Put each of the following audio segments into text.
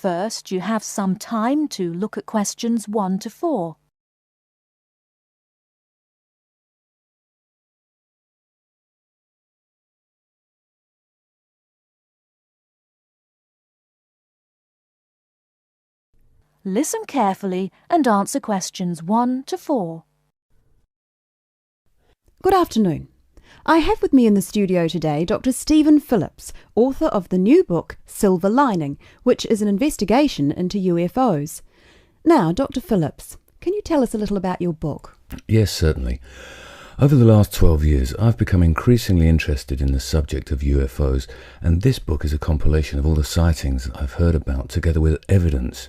First, you have some time to look at questions 1 to 4. Listen carefully and answer questions 1 to 4. Good afternoon. I have with me in the studio today Dr. Stephen Phillips, author of the new book Silver Lining, which is an investigation into UFOs. Now, Dr. Phillips, can you tell us a little about your book? Yes, certainly. Over the last 12 years, I've become increasingly interested in the subject of UFOs, and this book is a compilation of all the sightings I've heard about, together with evidence.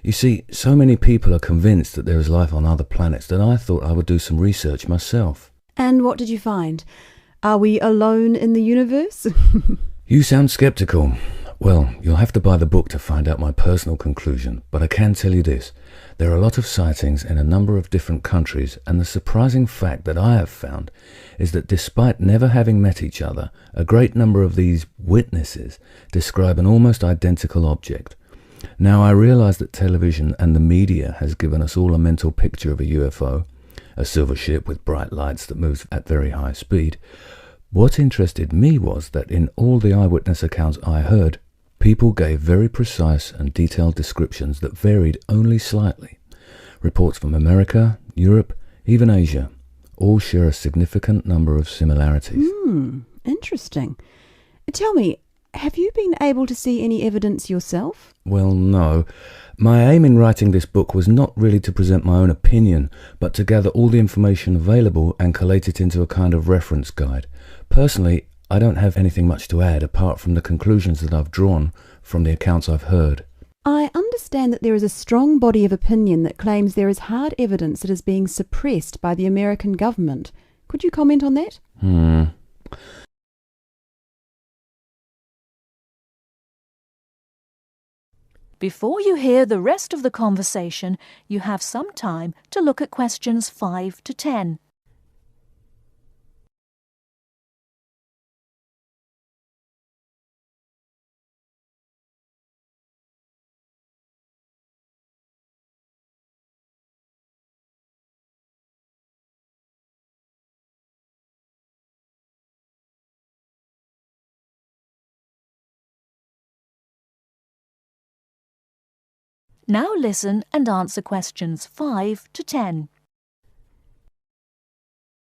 You see, so many people are convinced that there is life on other planets that I thought I would do some research myself. And what did you find? Are we alone in the universe? You sound sceptical. Well, you'll have to buy the book to find out my personal conclusion, but I can tell you this. There are a lot of sightings in a number of different countries, and the surprising fact that I have found is that despite never having met each other, a great number of these witnesses describe an almost identical object. Now, I realize that television and the media has given us all a mental picture of a UFO, a silver ship with bright lights that moves at very high speed. What interested me was that in all the eyewitness accounts I heard, people gave very precise and detailed descriptions that varied only slightly. Reports from America, Europe, even Asia, all share a significant number of similarities. Interesting. Tell me, have you been able to see any evidence yourself? Well, no. My aim in writing this book was not really to present my own opinion, but to gather all the information available and collate it into a kind of reference guide. Personally, I don't have anything much to add apart from the conclusions that I've drawn from the accounts I've heard. I understand that there is a strong body of opinion that claims there is hard evidence that is being suppressed by the American government. Could you comment on that? Before you hear the rest of the conversation, you have some time to look at questions 5 to 10. Now listen and answer questions 5 to 10.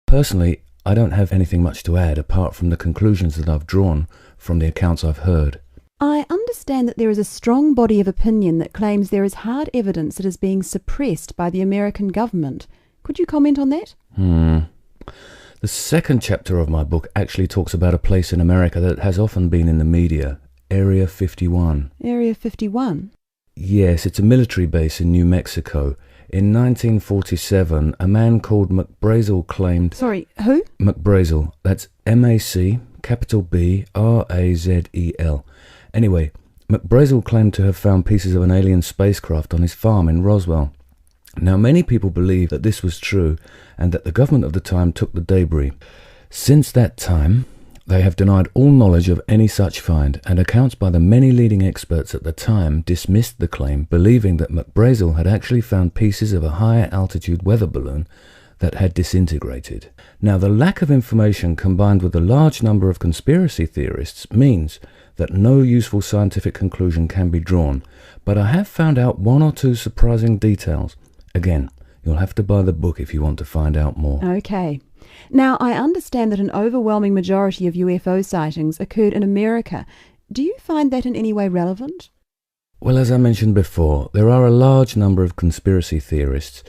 Personally, I don't have anything much to add apart from the conclusions that I've drawn from the accounts I've heard. I understand that there is a strong body of opinion that claims there is hard evidence that is being suppressed by the American government. Could you comment on that? The second chapter of my book actually talks about a place in America that has often been in the media, Area 51. Area 51? Yes, it's a military base in New Mexico. In 1947, a man called McBrazel claimed... Sorry, who? McBrazel. That's M-A-C, capital B-R-A-Z-E-L. Anyway, McBrazel claimed to have found pieces of an alien spacecraft on his farm in Roswell. Now, many people believe that this was true and that the government of the time took the debris. Since that time, they have denied all knowledge of any such find, and accounts by the many leading experts at the time dismissed the claim, believing that McBrazel had actually found pieces of a higher altitude weather balloon that had disintegrated. Now, the lack of information combined with the large number of conspiracy theorists means that no useful scientific conclusion can be drawn, but I have found out one or two surprising details. Again, you'll have to buy the book if you want to find out more. Okay. Now, I understand that an overwhelming majority of UFO sightings occurred in America. Do you find that in any way relevant? Well, as I mentioned before, there are a large number of conspiracy theorists,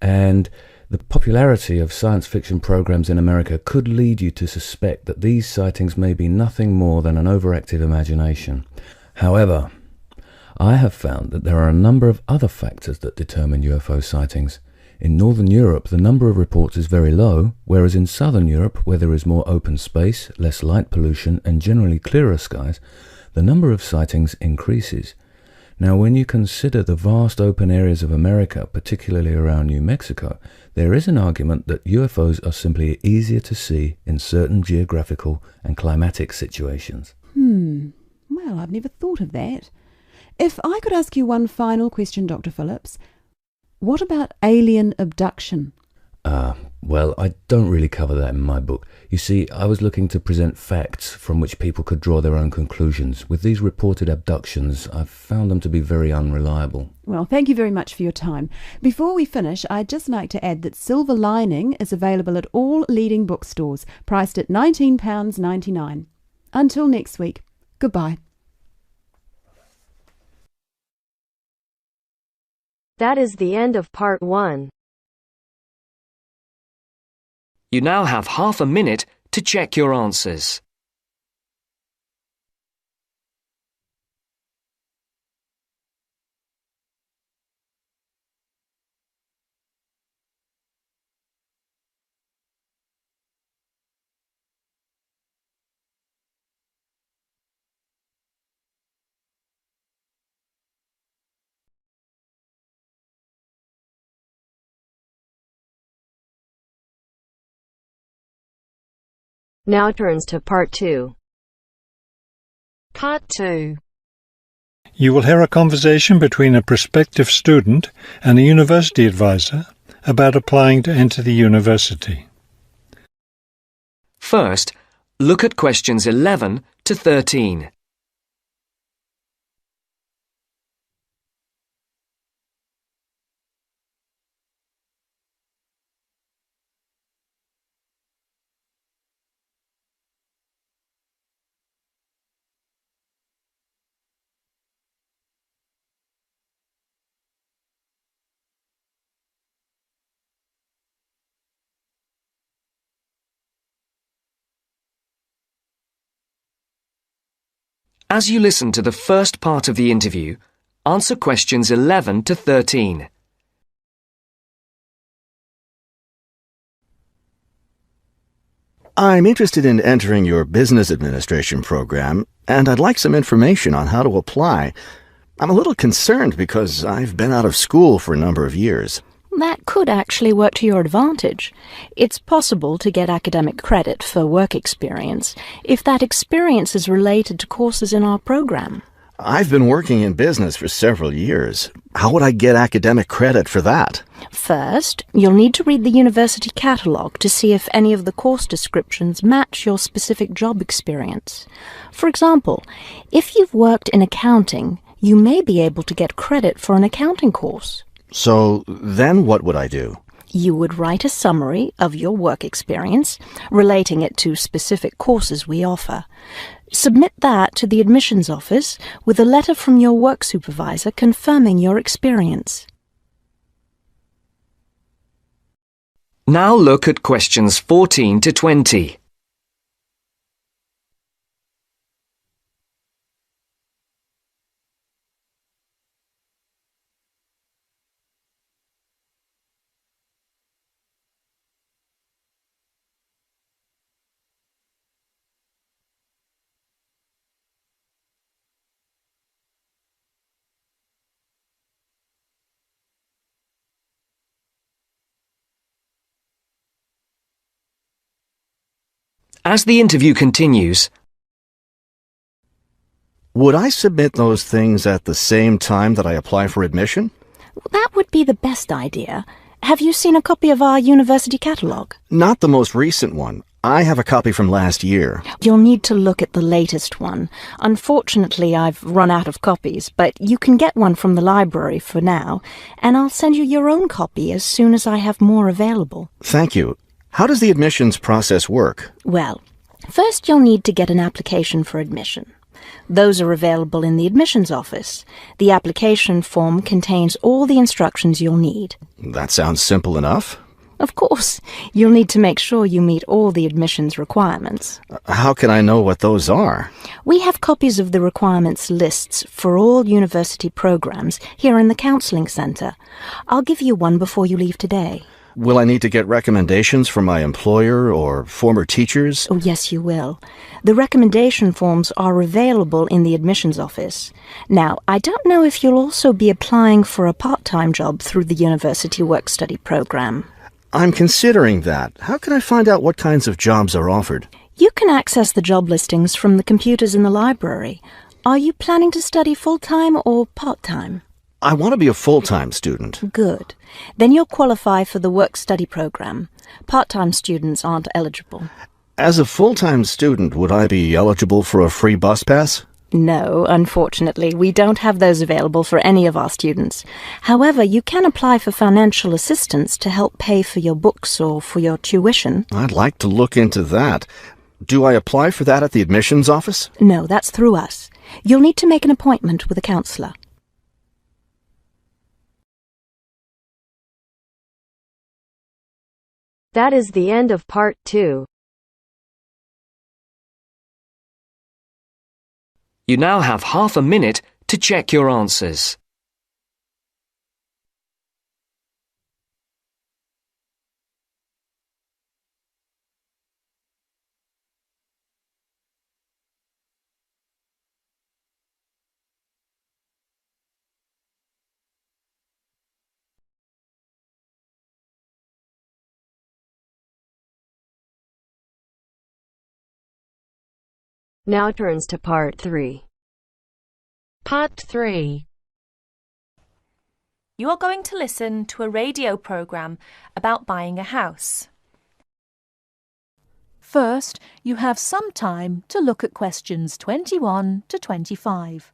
and the popularity of science fiction programs in America could lead you to suspect that these sightings may be nothing more than an overactive imagination. However, I have found that there are a number of other factors that determine UFO sightings. In Northern Europe, the number of reports is very low, whereas in Southern Europe, where there is more open space, less light pollution, and generally clearer skies, the number of sightings increases. Now, when you consider the vast open areas of America, particularly around New Mexico, there is an argument that UFOs are simply easier to see in certain geographical and climatic situations. Well, I've never thought of that. If I could ask you one final question, Dr. Phillips, what about alien abduction? Well, I don't really cover that in my book. You see, I was looking to present facts from which people could draw their own conclusions. With these reported abductions, I've found them to be very unreliable. Well, thank you very much for your time. Before we finish, I'd just like to add that Silver Lining is available at all leading bookstores, priced at £19.99. Until next week, goodbye. That is the end of part 1. You now have half a minute to check your answers. Now turns to part 2. Part 2. You will hear a conversation between a prospective student and a university advisor about applying to enter the university. First, look at questions 11 to 13. As you listen to the first part of the interview, answer questions 11 to 13. I'm interested in entering your business administration program, and I'd like some information on how to apply. I'm a little concerned because I've been out of school for a number of years. That could actually work to your advantage. It's possible to get academic credit for work experience if that experience is related to courses in our program. I've been working in business for several years. How would I get academic credit for that? First, you'll need to read the university catalogue to see if any of the course descriptions match your specific job experience. For example, if you've worked in accounting, you may be able to get credit for an accounting course. So then what would I do? You would write a summary of your work experience, relating it to specific courses we offer. Submit that to the admissions office with a letter from your work supervisor confirming your experience. Now look at questions 14 to 20. As the interview continues, would I submit those things at the same time that I apply for admission? That would be the best idea. Have you seen a copy of our university catalogue? Not the most recent one. I have a copy from last year. You'll need to look at the latest one. Unfortunately, I've run out of copies, but you can get one from the library for now, and I'll send you your own copy as soon as I have more available. Thank you. How does the admissions process work? Well, first you'll need to get an application for admission. Those are available in the admissions office. The application form contains all the instructions you'll need. That sounds simple enough. Of course, you'll need to make sure you meet all the admissions requirements. How can I know what those are? We have copies of the requirements lists for all university programs here in the counselling centre. I'll give you one before you leave today. Will I need to get recommendations from my employer or former teachers? Oh, yes, you will. The recommendation forms are available in the admissions office. Now, I don't know if you'll also be applying for a part-time job through the university work-study program. I'm considering that. How can I find out what kinds of jobs are offered? You can access the job listings from the computers in the library. Are you planning to study full-time or part-time? I want to be a full-time student. Good. Then you'll qualify for the work-study program. Part-time students aren't eligible. As a full-time student, would I be eligible for a free bus pass? No, unfortunately, we don't have those available for any of our students. However, you can apply for financial assistance to help pay for your books or for your tuition. I'd like to look into that. Do I apply for that at the admissions office? No, that's through us. You'll need to make an appointment with a counsellor. That is the end of part 2. You now have half a minute to check your answers. Now turns to part 3. Part 3. You are going to listen to a radio program about buying a house. First, you have some time to look at questions 21 to 25.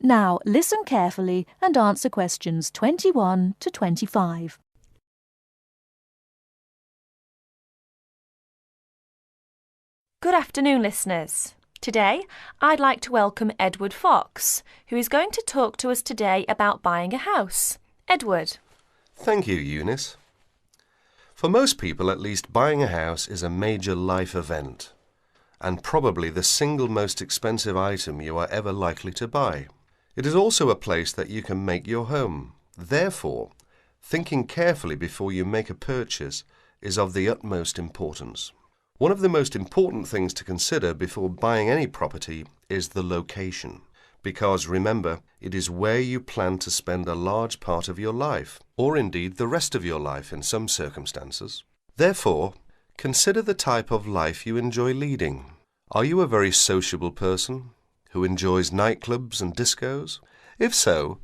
Now, listen carefully and answer questions 21 to 25. Good afternoon, listeners. Today, I'd like to welcome Edward Fox, who is going to talk to us today about buying a house. Edward. Thank you, Eunice. For most people, at least, buying a house is a major life event, and probably the single most expensive item you are ever likely to buy. It is also a place that you can make your home. Therefore, thinking carefully before you make a purchase is of the utmost importance. One of the most important things to consider before buying any property is the location, because remember, it is where you plan to spend a large part of your life, or indeed the rest of your life in some circumstances. Therefore, consider the type of life you enjoy leading. Are you a very sociable person who enjoys nightclubs and discos? If so,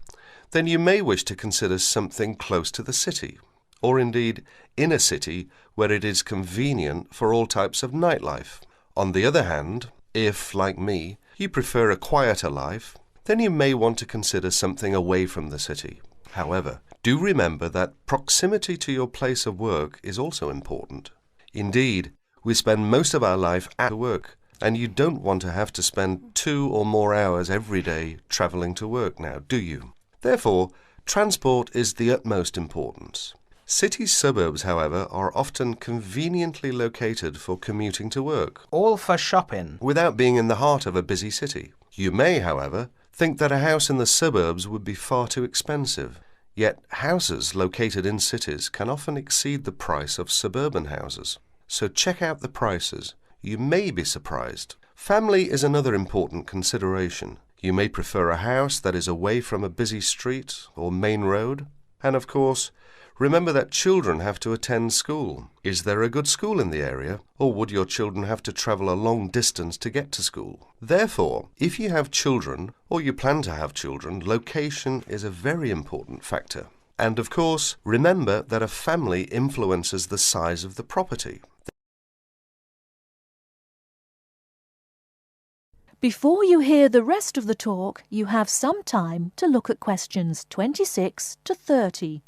then you may wish to consider something close to the city, or indeed in a city where it is convenient for all types of nightlife. On the other hand, if, like me, you prefer a quieter life, then you may want to consider something away from the city. However, do remember that proximity to your place of work is also important. Indeed, we spend most of our life at work, and you don't want to have to spend 2 or more hours every day travelling to work now, do you? Therefore, transport is the utmost importance. City suburbs, however, are often conveniently located for commuting to work. All for shopping. Without being in the heart of a busy city. You may, however, think that a house in the suburbs would be far too expensive. Yet houses located in cities can often exceed the price of suburban houses. So check out the prices. You may be surprised. Family is another important consideration. You may prefer a house that is away from a busy street or main road. And of course, remember that children have to attend school. Is there a good school in the area, or would your children have to travel a long distance to get to school? Therefore, if you have children, or you plan to have children, location is a very important factor. And of course, remember that a family influences the size of the property. Before you hear the rest of the talk, you have some time to look at questions 26 to 30.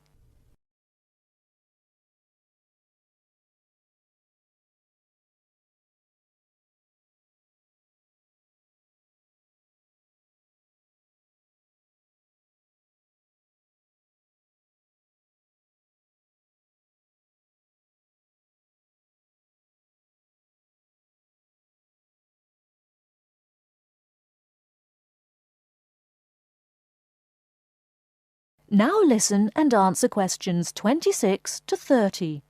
Now listen and answer questions 26 to 30.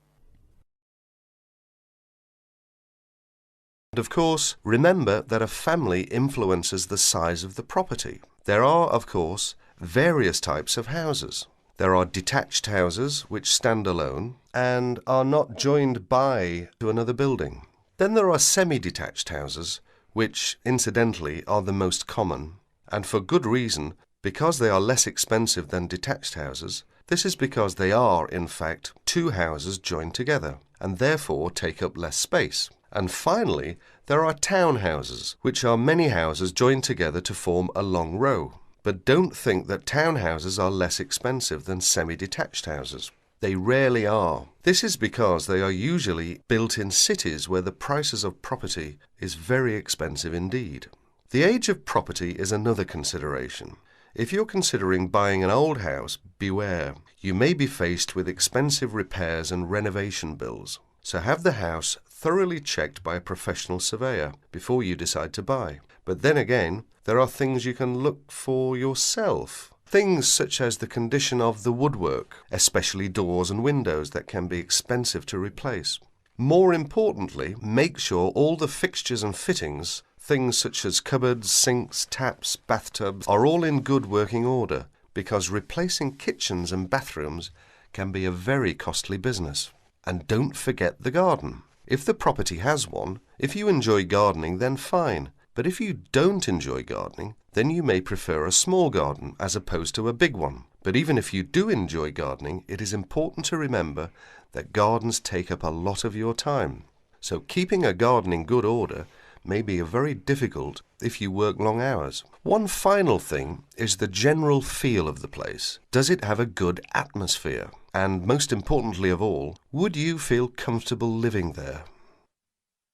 And of course, remember that a family influences the size of the property. There are, of course, various types of houses. There are detached houses which stand alone and are not joined by to another building. Then there are semi-detached houses, which, incidentally, are the most common, and for good reason, because they are less expensive than detached houses. This is because they are, in fact, two houses joined together, and therefore take up less space. And finally, there are townhouses, which are many houses joined together to form a long row. But don't think that townhouses are less expensive than semi-detached houses. They rarely are. This is because they are usually built in cities where the prices of property is very expensive indeed. The age of property is another consideration. If you're considering buying an old house, beware. You may be faced with expensive repairs and renovation bills. So have the house thoroughly checked by a professional surveyor before you decide to buy. But then again, there are things you can look for yourself. Things such as the condition of the woodwork, especially doors and windows that can be expensive to replace. More importantly, make sure all the fixtures and fittings, things such as cupboards, sinks, taps, bathtubs, are all in good working order, because replacing kitchens and bathrooms can be a very costly business. And don't forget the garden. If the property has one, if you enjoy gardening, then fine. But if you don't enjoy gardening, then you may prefer a small garden as opposed to a big one. But even if you do enjoy gardening, it is important to remember that gardens take up a lot of your time. So keeping a garden in good order may be very difficult if you work long hours. One final thing is the general feel of the place. Does it have a good atmosphere? And most importantly of all, would you feel comfortable living there?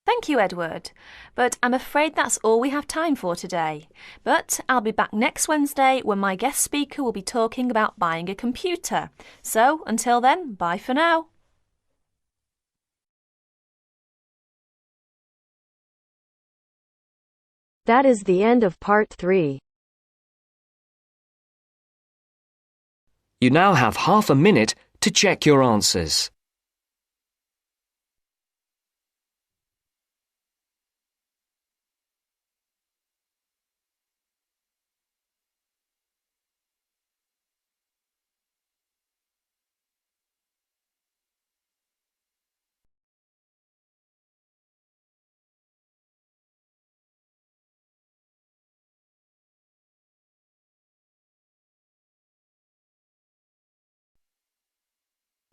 Thank you, Edward. But I'm afraid that's all we have time for today. But I'll be back next Wednesday when my guest speaker will be talking about buying a computer. So until then, bye for now. That is the end of part 3. You now have half a minute to check your answers.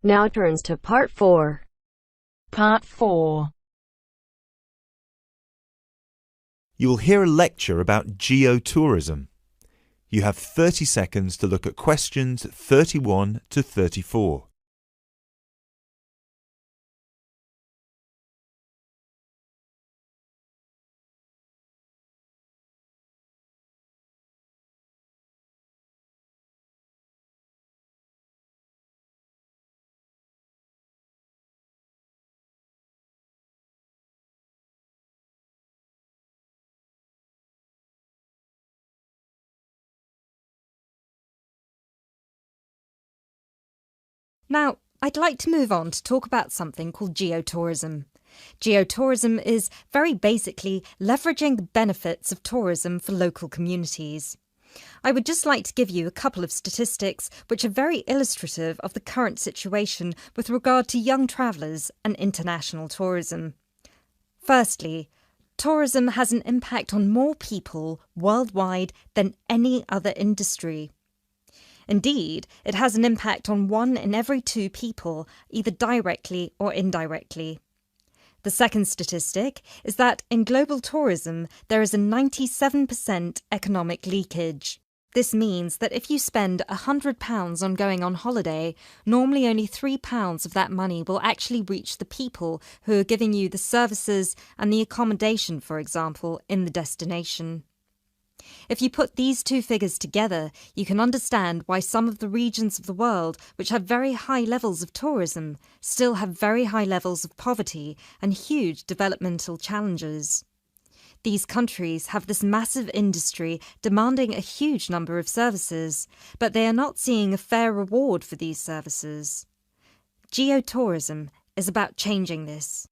Now turns to part 4. Part 4. You will hear a lecture about geotourism. You have 30 seconds to look at questions 31 to 34. Now, I'd like to move on to talk about something called geotourism. Geotourism is very basically leveraging the benefits of tourism for local communities. I would just like to give you a couple of statistics which are very illustrative of the current situation with regard to young travellers and international tourism. Firstly, tourism has an impact on more people worldwide than any other industry. Indeed, it has an impact on 1 in every 2 people, either directly or indirectly. The second statistic is that in global tourism, there is a 97% economic leakage. This means that if you spend £100 on going on holiday, normally only £3 of that money will actually reach the people who are giving you the services and the accommodation, for example, in the destination. If you put these two figures together, you can understand why some of the regions of the world which have very high levels of tourism still have very high levels of poverty and huge developmental challenges. These countries have this massive industry demanding a huge number of services, but they are not seeing a fair reward for these services. Geotourism is about changing this.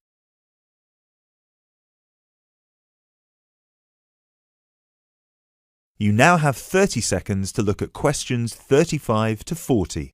You now have 30 seconds to look at questions 35 to 40.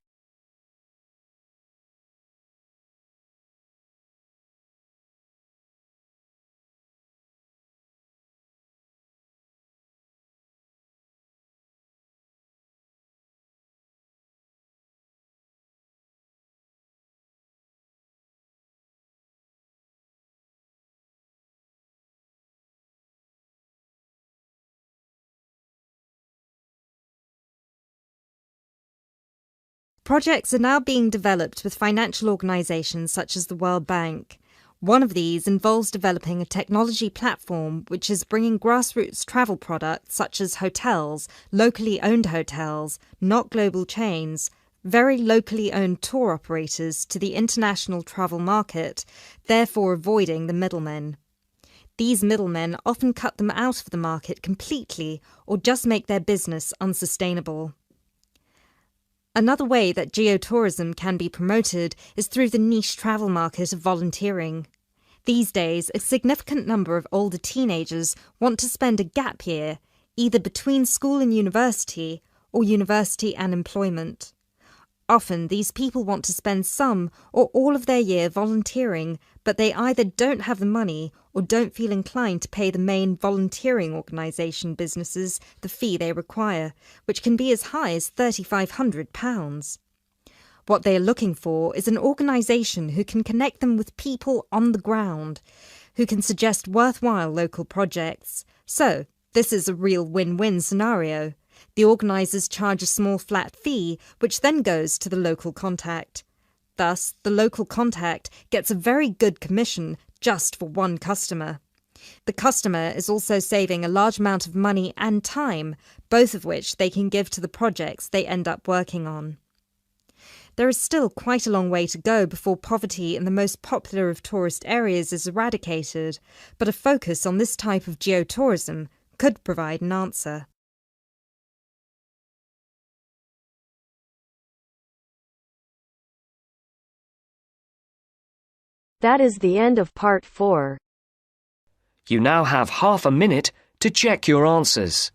Projects are now being developed with financial organisations such as the World Bank. One of these involves developing a technology platform which is bringing grassroots travel products such as hotels, locally owned hotels, not global chains, very locally owned tour operators to the international travel market, therefore avoiding the middlemen. These middlemen often cut them out of the market completely or just make their business unsustainable. Another way that geotourism can be promoted is through the niche travel market of volunteering. These days, a significant number of older teenagers want to spend a gap year, either between school and university, or university and employment. Often, these people want to spend some or all of their year volunteering, but they either don't have the money or don't feel inclined to pay the main volunteering organisation businesses the fee they require, which can be as high as £3,500. What they are looking for is an organisation who can connect them with people on the ground, who can suggest worthwhile local projects. So, this is a real win-win scenario. The organisers charge a small flat fee, which then goes to the local contact. Thus, the local contact gets a very good commission just for one customer. The customer is also saving a large amount of money and time, both of which they can give to the projects they end up working on. There is still quite a long way to go before poverty in the most popular of tourist areas is eradicated, but a focus on this type of geotourism could provide an answer. That is the end of part 4. You now have half a minute to check your answers.